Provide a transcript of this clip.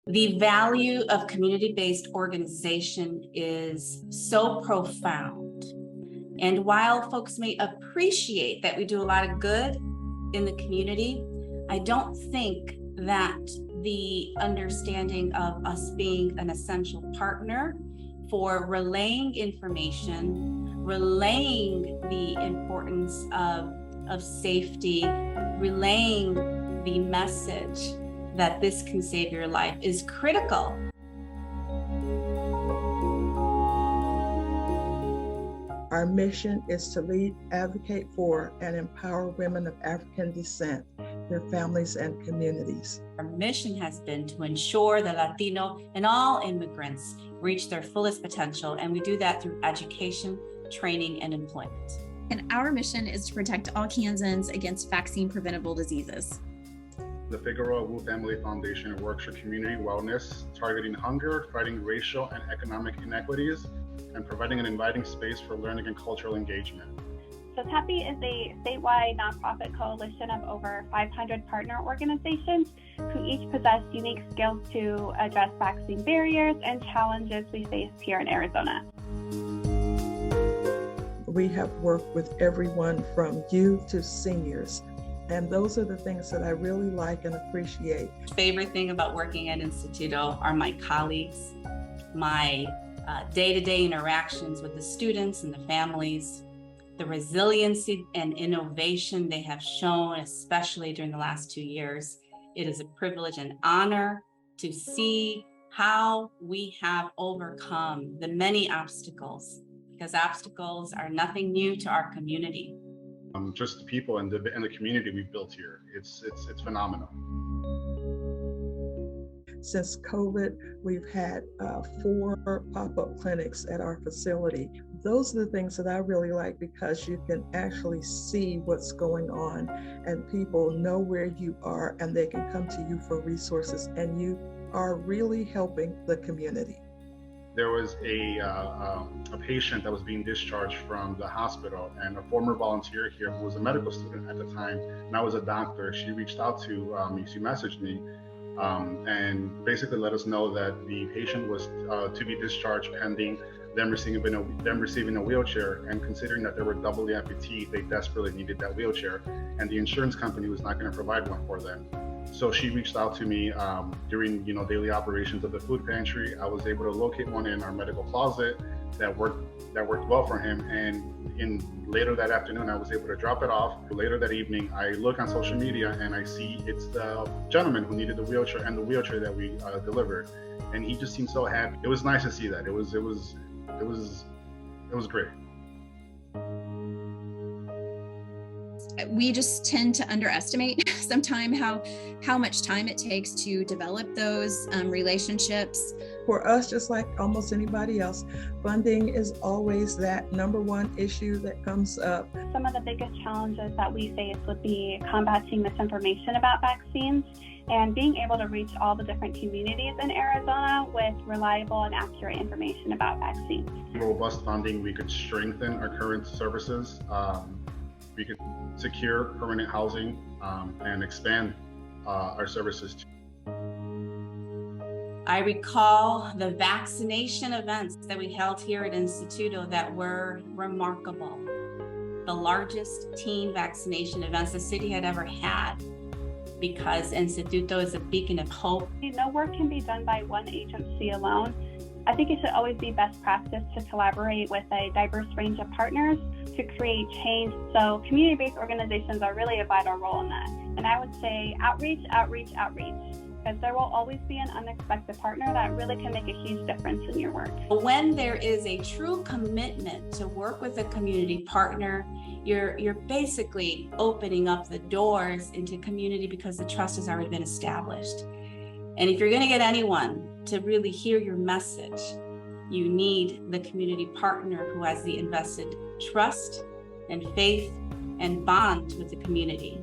The value of community-based organization is so profound. And while folks may appreciate that we do a lot of good in the community, I don't think that the understanding of us being an essential partner for relaying information, relaying the importance of safety, relaying the message that this can save your life is critical. Our mission is to lead, advocate for, and empower women of African descent, their families, and communities. Our mission has been to ensure that Latino and all immigrants reach their fullest potential, and we do that through education, training, and employment. And our mission is to protect all Kansans against vaccine-preventable diseases. The Figueroa Family Foundation works for community wellness, targeting hunger, fighting racial and economic inequities, and providing an inviting space for learning and cultural engagement. So TAPI is a statewide nonprofit coalition of over 500 partner organizations who each possess unique skills to address vaccine barriers and challenges we face here in Arizona. We have worked with everyone from youth to seniors. And those are the things that I really like and appreciate. Favorite thing about working at Instituto are my colleagues, my day-to-day interactions with the students and the families, the resiliency and innovation they have shown, especially during the last 2 years. It is a privilege and honor to see how we have overcome the many obstacles, because obstacles are nothing new to our community. Just the people and the community we've built here. It's phenomenal. Since COVID, we've had 4 pop-up clinics at our facility. Those are the things that I really like, because you can actually see what's going on and people know where you are and they can come to you for resources, and you are really helping the community. There was a patient that was being discharged from the hospital, and a former volunteer here who was a medical student at the time, and I was a doctor, she reached out to me, she messaged me, and basically let us know that the patient was to be discharged pending them receiving a wheelchair, and considering that they were double the amputee, they desperately needed that wheelchair, and the insurance company was not going to provide one for them. So she reached out to me during daily operations of the food pantry. I was able to locate one in our medical closet that worked well for him, and later that afternoon I was able to drop it off. Later that evening I look on social media and I see it's the gentleman who needed the wheelchair and the wheelchair that we delivered, and he just seemed so happy. It was nice to see that. It was great. We just tend to underestimate sometimes how much time it takes to develop those relationships. For us, just like almost anybody else, funding is always that #1 issue that comes up. Some of the biggest challenges that we face would be combating misinformation about vaccines and being able to reach all the different communities in Arizona with reliable and accurate information about vaccines. Robust funding, we could strengthen our current services. We could secure permanent housing and expand our services. I recall the vaccination events that we held here at Instituto that were remarkable. The largest teen vaccination events the city had ever had, because Instituto is a beacon of hope. No work can be done by one agency alone. I think it should always be best practice to collaborate with a diverse range of partners to create change. So community-based organizations are really a vital role in that. And I would say outreach, because there will always be an unexpected partner that really can make a huge difference in your work. When there is a true commitment to work with a community partner, you're basically opening up the doors into community, because the trust has already been established. And if you're going to get anyone to really hear your message, you need the community partner who has the invested trust and faith and bond with the community.